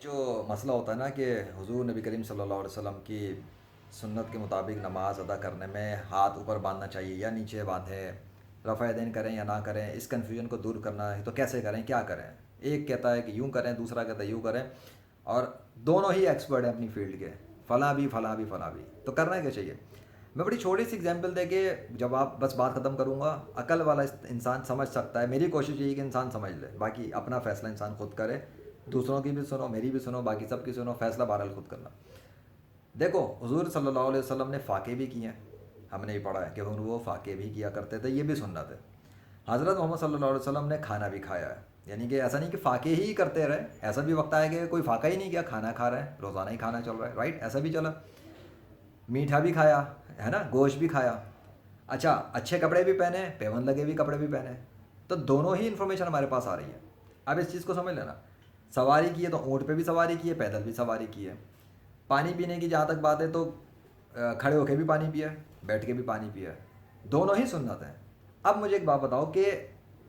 جو مسئلہ ہوتا ہے نا کہ حضور نبی کریم صلی اللہ علیہ وسلم کی سنت کے مطابق نماز ادا کرنے میں ہاتھ اوپر باندھنا چاہیے یا نیچے باندھیں، رفع دین کریں یا نہ کریں، اس کنفیوژن کو دور کرنا ہے تو کیسے کریں، کیا کریں؟ ایک کہتا ہے کہ یوں کریں، دوسرا کہتا ہے یوں کریں، اور دونوں ہی ایکسپرٹ ہیں اپنی فیلڈ کے، فلاں بھی فلاں بھی فلاں بھی، تو کرنا کیا چاہیے؟ میں بڑی چھوٹی سی اگزامپل دے کے جب آپ بس بات ختم کروں گا، عقل والا انسان سمجھ سکتا ہے، میری کوشش یہی ہے کہ انسان سمجھ لے، باقی اپنا فیصلہ انسان خود کرے، دوسروں کی بھی سنو، میری بھی سنو، باقی سب کی سنو، فیصلہ بہرحال خود کرنا۔ دیکھو حضور صلی اللہ علیہ وسلم نے فاقے بھی کیے ہیں، ہم نے بھی پڑھا ہے کہ وہ فاقے بھی کیا کرتے تھے، یہ بھی سنت ہے۔ حضرت محمد صلی اللہ علیہ وسلم نے کھانا بھی کھایا ہے، یعنی کہ ایسا نہیں کہ فاقے ہی کرتے رہے، ایسا بھی وقت آیا کہ کوئی فاقہ ہی نہیں کیا، کھانا کھا رہا ہے، روزانہ ہی کھانا چل رہا ہے، رائٹ، ایسا بھی چلا، میٹھا بھی کھایا ہے نا، گوشت بھی کھایا، اچھا اچھے کپڑے بھی پہنے، پیون لگے بھی کپڑے بھی پہنے، تو دونوں ہی انفارمیشن ہمارے پاس آ رہی ہے۔ اب اس چیز کو سمجھ لینا، سواری کی ہے تو اونٹ پہ بھی سواری کی ہے، پیدل بھی سواری کی ہے، پانی پینے کی جہاں تک بات ہے تو کھڑے ہو کے بھی پانی پیا ہے، بیٹھ کے بھی پانی پیا ہے، دونوں ہی سنت ہیں۔ اب مجھے ایک بات بتاؤ کہ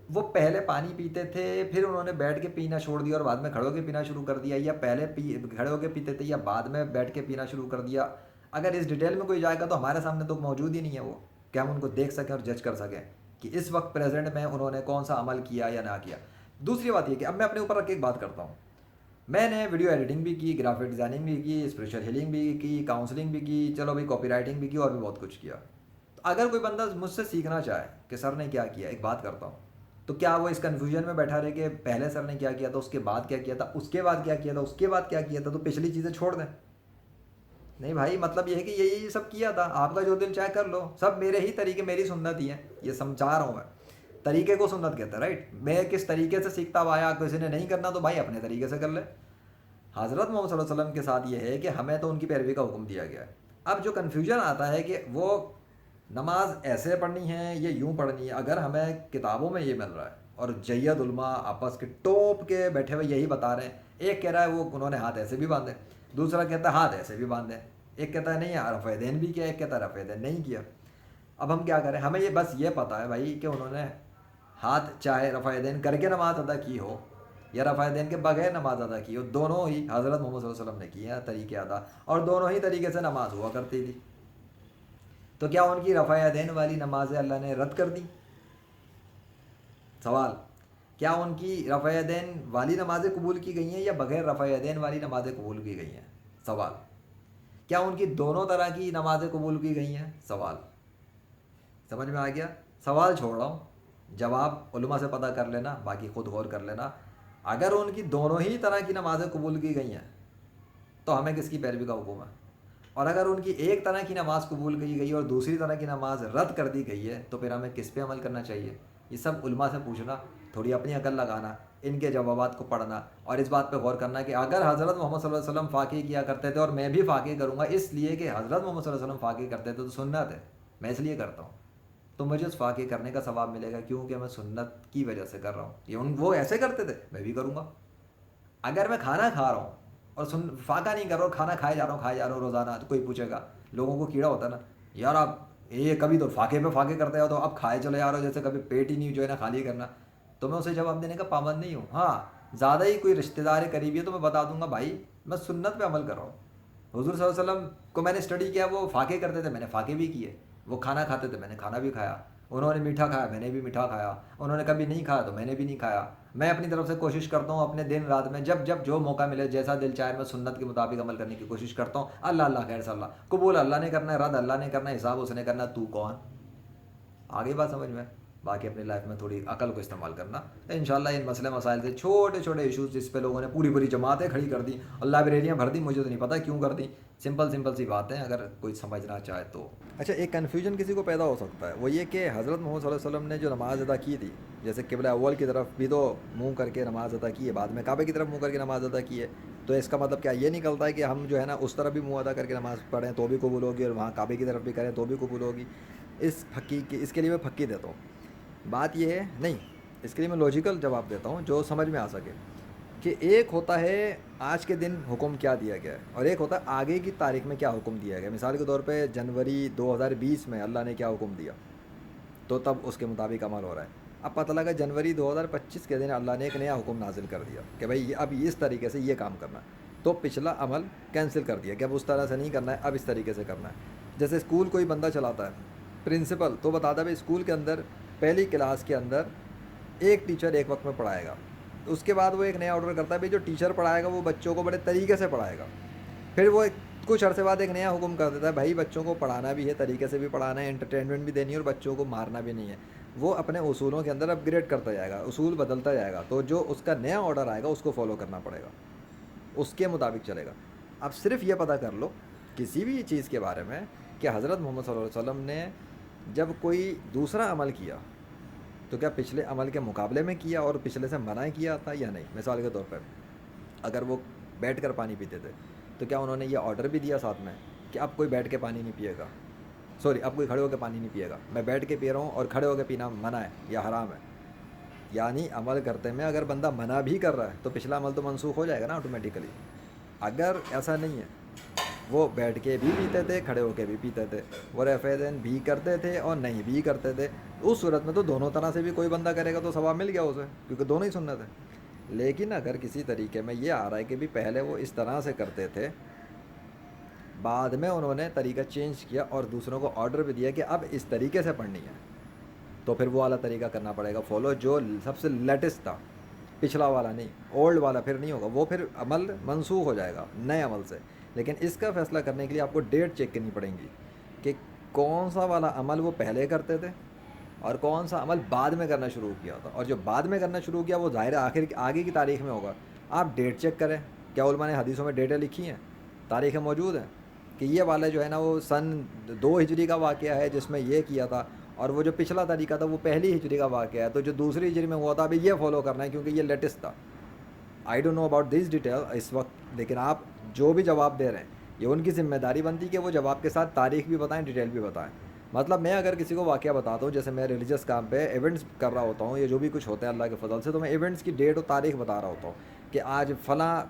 وہ پہلے پانی پیتے تھے پھر انہوں نے بیٹھ کے پینا چھوڑ دیا اور بعد میں کھڑے ہو کے پینا شروع کر دیا، یا پہلے کھڑے ہو کے پیتے تھے یا بعد میں بیٹھ کے پینا شروع کر دیا؟ اگر اس ڈیٹیل میں کوئی جائے گا تو ہمارے سامنے تو موجود ہی نہیں ہے وہ، کہ ہم ان کو دیکھ سکیں اور جج کر سکیں کہ اس وقت پریزنٹ میں انہوں نے کون سا عمل کیا یا نہ کیا۔ دوسری بات یہ کہ اب میں اپنے اوپر رکھ کے ایک بات کرتا ہوں، میں نے ویڈیو ایڈیٹنگ بھی کی، گرافک ڈیزائننگ بھی کی، اسپریچول ہیلنگ بھی کی، کاؤنسلنگ بھی کی، چلو بھائی کاپی رائٹنگ بھی کی، اور بھی بہت کچھ کیا۔ تو اگر کوئی بندہ مجھ سے سیکھنا چاہے کہ سر نے کیا کیا، ایک بات کرتا ہوں، تو کیا وہ اس کنفیوژن میں بیٹھا رہے کہ پہلے سر نے کیا کیا تھا، اس کے بعد کیا کیا تھا، اس کے بعد کیا کیا تھا، اس کے بعد کیا کیا تھا، تو پچھلی چیزیں چھوڑ دیں؟ نہیں بھائی، مطلب یہ ہے کہ یہی سب کیا تھا، آپ کا جو دل چاہے کر لو، سب میرے ہی طریقے، میری سنت ہی ہے، یہ سمجھا رہا ہوں میں، طریقے کو سنت کہتے ہیں، رائٹ؟ میں کس طریقے سے سیکھتا ہوا آیا، کسی نے نہیں کرنا تو بھائی اپنے طریقے سے کر لے۔ حضرت محمد صلی اللہ علیہ وسلم کے ساتھ یہ ہے کہ ہمیں تو ان کی پیروی کا حکم دیا گیا ہے۔ اب جو کنفیوژن آتا ہے کہ وہ نماز ایسے پڑھنی ہے یہ یوں پڑھنی ہے، اگر ہمیں کتابوں میں یہ مل رہا ہے اور جید علماء آپس کے ٹوپ کے بیٹھے ہوئے یہی بتا رہے ہیں، ایک کہہ رہا ہے وہ انہوں نے ہاتھ ایسے بھی باندھے، دوسرا کہتا ہے ہاتھ ایسے بھی باندھے، ایک کہتا ہے نہیں رفع دین بھی کیا، ایک کہتا ہے رفع دین نہیں کیا۔ اب ہم کیا کریں؟ ہمیں یہ بس یہ پتہ ہے بھائی کہ انہوں نے ہاتھ چاہے رفع دین کر کے نماز ادا کی ہو یا رفع دین کے بغیر نماز ادا کی ہو، دونوں ہی حضرت محمد صلی اللہ علیہ وسلم نے کیے ہیں طریقے ادا، اور دونوں ہی طریقے سے نماز ہوا کرتی تھی۔ تو کیا ان کی رفع دین والی نمازیں اللہ نے رد کر دی؟ سوال، کیا ان کی رفع دین والی نمازیں قبول کی گئی ہیں یا بغیر رفع دین والی نمازیں قبول کی گئی ہیں؟ سوال، کیا ان کی دونوں طرح کی نمازیں قبول کی گئی ہیں؟ سوال، سمجھ میں آ گیا؟ سوال چھوڑ رہا ہوں، جواب علماء سے پتہ کر لینا، باقی خود غور کر لینا۔ اگر ان کی دونوں ہی طرح کی نمازیں قبول کی گئی ہیں تو ہمیں کس کی پیروی کا حکم ہے؟ اور اگر ان کی ایک طرح کی نماز قبول کی گئی اور دوسری طرح کی نماز رد کر دی گئی ہے تو پھر ہمیں کس پہ عمل کرنا چاہیے؟ یہ سب علماء سے پوچھنا، تھوڑی اپنی عقل لگانا، ان کے جوابات کو پڑھنا، اور اس بات پہ غور کرنا کہ اگر حضرت محمد صلی اللہ علیہ وسلم فاقے کیا کرتے تھے اور میں بھی فاقے کروں گا اس لیے کہ حضرت محمد صلی اللہ علیہ وسلم فاقے کرتے تھے تو سنت ہے، میں اس لیے کرتا ہوں، تو مجھے اس فاقے کرنے کا ثواب ملے گا، کیونکہ میں سنت کی وجہ سے کر رہا ہوں۔ یہ وہ ایسے کرتے تھے، میں بھی کروں گا۔ اگر میں کھانا کھا رہا ہوں اور فاقہ نہیں کر رہا ہوں، کھانا کھائے جا رہا ہوں روزانہ، تو کوئی پوچھے گا، لوگوں کو کیڑا ہوتا ہے نا، یار آپ یہ کبھی تو فاقے پہ فاقے کرتے ہو تو اب کھائے چلے جا رہے ہو، جیسے کبھی پیٹ ہی نہیں جو ہے نا خالی کرنا، تو میں اسے جواب دینے کا پابند نہیں ہوں۔ ہاں، زیادہ ہی کوئی رشتہ دار قریبی ہے تو میں بتا دوں گا بھائی میں سنت پہ عمل کر رہا ہوں، حضور صلی اللہ علیہ وسلم کو میں نے اسٹڈی کیا، وہ فاقے کرتے تھے، میں نے فاقے بھی کیے، وہ کھانا کھاتے تھے، میں نے کھانا بھی کھایا، انہوں نے میٹھا کھایا، میں نے بھی میٹھا کھایا، انہوں نے کبھی نہیں کھایا تو میں نے بھی نہیں کھایا۔ میں اپنی طرف سے کوشش کرتا ہوں اپنے دن رات میں جب جب جو موقع ملے، جیسا دل چاہے، میں سنت کے مطابق عمل کرنے کی کوشش کرتا ہوں۔ اللہ اللہ خیر صلی اللہ، قبول اللہ نے کرنا ہے، رد اللہ نے کرنا ہے، حساب اس نے کرنا ہے، تو کون؟ آگے بات سمجھ میں؟ باقی اپنی لائف میں تھوڑی عقل کو استعمال کرنا، انشاءاللہ ان مسئلے مسائل سے چھوٹے چھوٹے ایشوز جس پہ لوگوں نے پوری پوری جماعتیں کھڑی کر دی، اللہ لائبریریاں بھر دی، مجھے تو نہیں پتہ کیوں کر دی، سمپل سمپل سی باتیں اگر کوئی سمجھنا چاہے تو۔ اچھا، ایک کنفیوژن کسی کو پیدا ہو سکتا ہے، وہ یہ کہ حضرت محمد صلی اللہ علیہ وسلم نے جو نماز ادا کی تھی، جیسے قبلہ اول کی طرف بھی تو منہ کر کے نماز ادا کی ہے، بعد میں کعبے کی طرف منہ کر کے نماز ادا کی ہے، تو اس کا مطلب کیا یہ نکلتا ہے کہ ہم جو ہے نا اس طرف بھی منہ ادا کر کے نماز پڑھیں تو بھی قبول ہوگی، اور وہاں کعبے کی طرف بھی کریں تو بھی قبول ہوگی؟ اس کے لیے میں پھکی دیتا ہوں، بات یہ ہے نہیں، اس کے لیے میں لاجیکل جواب دیتا ہوں جو سمجھ میں آ سکے، کہ ایک ہوتا ہے آج کے دن حکم کیا دیا گیا ہے، اور ایک ہوتا ہے آگے کی تاریخ میں کیا حکم دیا گیا۔ مثال کے طور پہ جنوری 2020 میں اللہ نے کیا حکم دیا تو تب اس کے مطابق عمل ہو رہا ہے۔ اب پتہ لگا جنوری 2025 کے دن اللہ نے ایک نیا حکم نازل کر دیا کہ بھائی اب اس طریقے سے یہ کام کرنا، تو پچھلا عمل کینسل کر دیا کہ اب اس طرح سے نہیں کرنا ہے، اب اس طریقے سے کرنا ہے. جیسے اسکول کوئی بندہ چلاتا ہے، پرنسپل تو بتاتا ہے بھائی اسکول کے اندر پہلی کلاس کے اندر ایک ٹیچر ایک وقت میں پڑھائے گا. اس کے بعد وہ ایک نیا آرڈر کرتا ہے بھائی جو ٹیچر پڑھائے گا وہ بچوں کو بڑے طریقے سے پڑھائے گا. پھر وہ کچھ عرصے بعد ایک نیا حکم کر دیتا ہے بھائی بچوں کو پڑھانا بھی ہے، طریقے سے بھی پڑھانا ہے، انٹرٹینمنٹ بھی دینی ہے اور بچوں کو مارنا بھی نہیں ہے. وہ اپنے اصولوں کے اندر اپ گریڈ کرتا جائے گا، اصول بدلتا جائے گا. تو جو اس کا نیا آرڈر آئے گا اس کو فالو کرنا پڑے گا، اس کے مطابق چلے گا. اب صرف یہ پتہ کر لو کسی بھی چیز کے بارے میں کہ حضرت محمد صلی اللہ علیہ وسلم نے جب کوئی دوسرا عمل کیا تو کیا پچھلے عمل کے مقابلے میں کیا اور پچھلے سے منع کیا تھا یا نہیں. مثال کے طور پر اگر وہ بیٹھ کر پانی پیتے تھے تو کیا انہوں نے یہ آرڈر بھی دیا ساتھ میں کہ اب کوئی بیٹھ کے پانی نہیں پیے گا، اب کوئی کھڑے ہو کے پانی نہیں پیے گا، میں بیٹھ کے پی رہا ہوں اور کھڑے ہو کے پینا منع ہے یا حرام ہے. یعنی عمل کرتے میں اگر بندہ منع بھی کر رہا ہے تو پچھلا عمل تو منسوخ ہو جائے گا نا آٹومیٹیکلی. اگر ایسا نہیں ہے، وہ بیٹھ کے بھی پیتے تھے، کھڑے ہو کے بھی پیتے تھے، وہ رفع دین بھی کرتے تھے اور نہیں بھی کرتے تھے، اس صورت میں تو دونوں طرح سے بھی کوئی بندہ کرے گا تو ثواب مل گیا اسے، کیونکہ دونوں ہی سنت ہے. لیکن اگر کسی طریقے میں یہ آ رہا ہے کہ بھی پہلے وہ اس طرح سے کرتے تھے، بعد میں انہوں نے طریقہ چینج کیا اور دوسروں کو آرڈر بھی دیا کہ اب اس طریقے سے پڑھنی ہے، تو پھر وہ والا طریقہ کرنا پڑے گا فالو جو سب سے لیٹسٹ تھا، پچھلا والا نہیں. اولڈ والا پھر نہیں ہوگا، وہ پھر عمل منسوخ ہو جائے گا نئے عمل سے. لیکن اس کا فیصلہ کرنے کے لیے آپ کو ڈیٹ چیک کرنی پڑیں گی کہ کون سا والا عمل وہ پہلے کرتے تھے اور کون سا عمل بعد میں کرنا شروع کیا تھا. اور جو بعد میں کرنا شروع کیا وہ ظاہر آگے کی تاریخ میں ہوگا. آپ ڈیٹ چیک کریں، کیا علماء نے حدیثوں میں ڈیٹیں لکھی ہیں، تاریخیں موجود ہیں کہ یہ والا جو ہے نا وہ سن 2 ہجری کا واقعہ ہے جس میں یہ کیا تھا، اور وہ جو پچھلا طریقہ تھا وہ پہلی ہجری کا واقعہ ہے، تو جو دوسری ہجری میں ہوا تھا ابھی یہ فالو کرنا ہے کیونکہ یہ لیٹسٹ تھا. I don't know about this detail اس وقت، لیکن آپ جو بھی جواب دے رہے ہیں یہ ان کی ذمہ داری بنتی کہ وہ جواب کے ساتھ تاریخ بھی بتائیں، ڈیٹیل بھی بتائیں. مطلب میں اگر کسی کو واقعہ بتاتا ہوں، جیسے میں ریلیجس کام پہ ایونٹس کر رہا ہوتا ہوں، یہ جو بھی کچھ ہوتے ہیں اللہ کے فضل سے، تو میں ایونٹس کی ڈیٹ اور تاریخ بتا رہا ہوتا ہوں کہ آج فلاں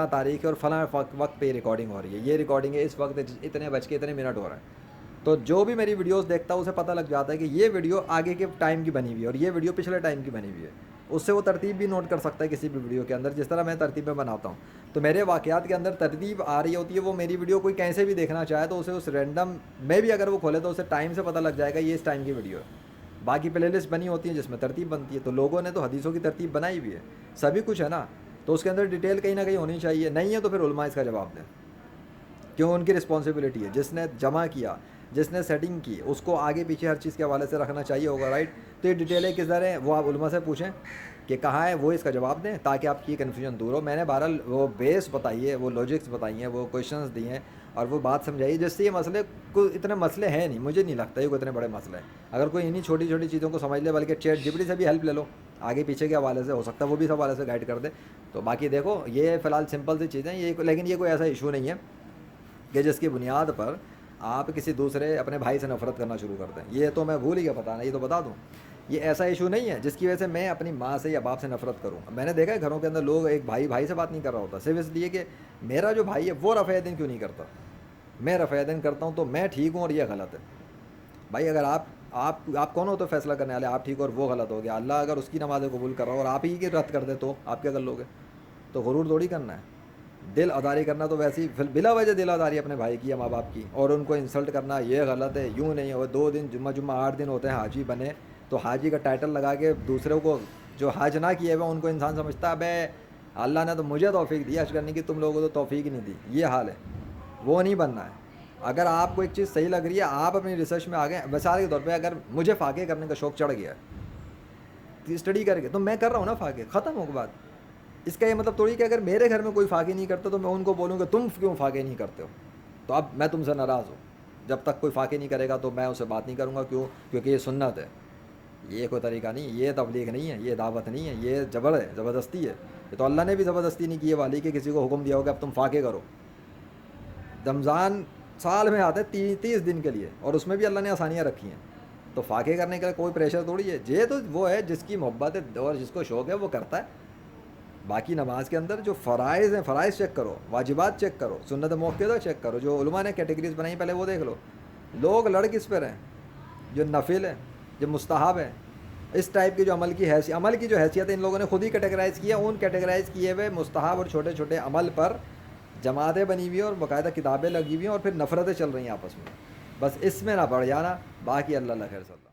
تاریخ اور فلاں وقت پہ ریکارڈنگ ہو رہی ہے، یہ ریکارڈنگ ہے اس وقت اتنے بج کے اتنے منٹ ہو رہے ہیں. تو جو بھی میری ویڈیوز دیکھتا ہے اسے پتہ لگ جاتا ہے کہ یہ ویڈیو آگے کے ٹائم کی بنی ہوئی ہے اور یہ ویڈیو پچھلے ٹائم کی بنی ہوئی ہے. اس سے وہ ترتیب بھی نوٹ کر سکتا ہے کسی بھی ویڈیو کے اندر، جس طرح میں ترتیب میں بناتا ہوں. تو میرے واقعات کے اندر ترتیب آ رہی ہوتی ہے، وہ میری ویڈیو کوئی کیسے بھی دیکھنا چاہے تو اسے اس رینڈم میں بھی اگر وہ کھولے تو اسے ٹائم سے پتہ لگ جائے گا یہ اس ٹائم کی ویڈیو ہے. باقی پلے لسٹ بنی ہوتی ہے جس میں ترتیب بنتی ہے. تو لوگوں نے تو حدیثوں کی ترتیب بنائی بھی ہے، سبھی کچھ ہے نا، تو اس کے اندر ڈیٹیل کہیں نہ کہیں ہونی چاہیے. نہیں ہے تو پھر علماء اس کا جواب دیں، کیوں ان کی رسپانسبلٹی ہے. جس نے جمع کیا، جس نے سیٹنگ کی، اس کو آگے پیچھے ہر چیز کے حوالے سے رکھنا چاہیے ہوگا، رائٹ. تو یہ ڈیٹیلیں کدھر ہیں وہ آپ علماء سے پوچھیں کہ کہاں ہے، وہ اس کا جواب دیں تاکہ آپ کی کنفیوژن دور ہو. میں نے بہرحال وہ بیس بتائی ہے، وہ لاجکس بتائی ہیں، وہ کویشچنس دیے ہیں اور وہ بات سمجھائی جس سے یہ مسئلے کو اتنے مسئلے ہیں نہیں، مجھے نہیں لگتا یہ کوئی اتنے بڑے مسئلے ہیں. اگر کوئی انہیں چھوٹی چھوٹی چیزوں کو سمجھ لے، بلکہ چیٹ جی پی ٹی سے بھی ہیلپ لے لو آگے پیچھے کے حوالے سے، ہو سکتا ہے وہ بھی اس حوالے سے گائڈ کر دے. تو باقی دیکھو یہ فی الحال سمپل سی چیزیں یہ، لیکن یہ کوئی ایسا ایشو نہیں ہے کہ جس کی بنیاد پر آپ کسی دوسرے اپنے بھائی سے نفرت کرنا شروع کر دیں. یہ تو میں بھول ہی گیا بتانا، یہ تو بتا دوں یہ ایسا ایشو نہیں ہے جس کی وجہ سے میں اپنی ماں سے یا باپ سے نفرت کروں. میں نے دیکھا ہے گھروں کے اندر لوگ ایک بھائی سے بات نہیں کر رہا ہوتا صرف اس لیے کہ میرا جو بھائی ہے وہ رفع دین کیوں نہیں کرتا، میں رفع دین کرتا ہوں تو میں ٹھیک ہوں اور یہ غلط ہے. بھائی اگر آپ کون ہو تو فیصلہ کرنے والے، آپ ٹھیک اور وہ غلط ہو گیا. اللہ اگر اس کی نمازیں قبول کر رہا ہو اور آپ ہی کی رد کر دے تو آپ کیا کر لو گے. تو غرور تھوڑی کرنا ہے، دل آزاری کرنا تو ویسے ہی بلا وجہ دل آزاری اپنے بھائی کی یا ماں باپ کی، اور ان کو انسلٹ کرنا یہ غلط ہے. یوں نہیں ہو 2 دن جمعہ 8 دن ہوتے ہیں حاجی بنے تو حاجی کا ٹائٹل لگا کے دوسروں کو جو حج نہ کیے ہوئے ان کو انسان سمجھتا ہے بے اللہ نے تو مجھے توفیق دی حج کرنے کی، تم لوگوں کو تو توفیق نہیں دی. یہ حال ہے، وہ نہیں بننا ہے. اگر آپ کو ایک چیز صحیح لگ رہی ہے، آپ اپنی ریسرچ میں آگے. مثال کے طور پہ اگر مجھے فاقے کرنے کا شوق چڑھ گیا ہے اسٹڈی کر کے، تو میں کر رہا ہوں نا فاقے، ختم ہو گئی بات. اس کا یہ مطلب تھوڑی کہ اگر میرے گھر میں کوئی فاقے نہیں کرتا تو میں ان کو بولوں کہ تم کیوں فاقے نہیں کرتے ہو، تو اب میں تم سے ناراض ہوں. جب تک کوئی فاقے نہیں کرے گا تو میں اسے بات نہیں کروں گا. کیوں؟ کیونکہ یہ سنت ہے، یہ کوئی طریقہ نہیں، یہ تبلیغ نہیں ہے، یہ دعوت نہیں ہے، یہ جبر ہے، زبردستی ہے. یہ تو اللہ نے بھی زبردستی نہیں کی ہے والی کہ کسی کو حکم دیا ہو کہ اب تم فاقے کرو. رمضان سال میں آتے ہیں 30 دن کے لیے اور اس میں بھی اللہ نے آسانیاں رکھی ہیں، تو فاقے کرنے کا کوئی پریشر تھوڑی ہے. یہ تو وہ ہے جس کی محبت ہے اور جس کو شوق ہے وہ کرتا ہے. باقی نماز کے اندر جو فرائض ہیں فرائض چیک کرو، واجبات چیک کرو، سنت موقعہ چیک کرو. جو علماء نے کیٹیگریز بنائی پہلے وہ دیکھ لو. لوگ لڑ کس پر ہیں؟ جو نفل ہے، جو مستحب ہے، اس ٹائپ کی جو عمل کی جو حیثیت ہے ان لوگوں نے خود ہی کیٹیگرائز کی ہے. ان کیٹیگرائز کیے ہوئے مستحب اور چھوٹے چھوٹے عمل پر جماعتیں بنی ہوئی ہیں اور باقاعدہ کتابیں لگی ہوئی ہیں اور پھر نفرتیں چل رہی ہیں آپس میں. بس اس میں نہ پڑ جانا، باقی اللہ اللہ خیر صلی اللہ.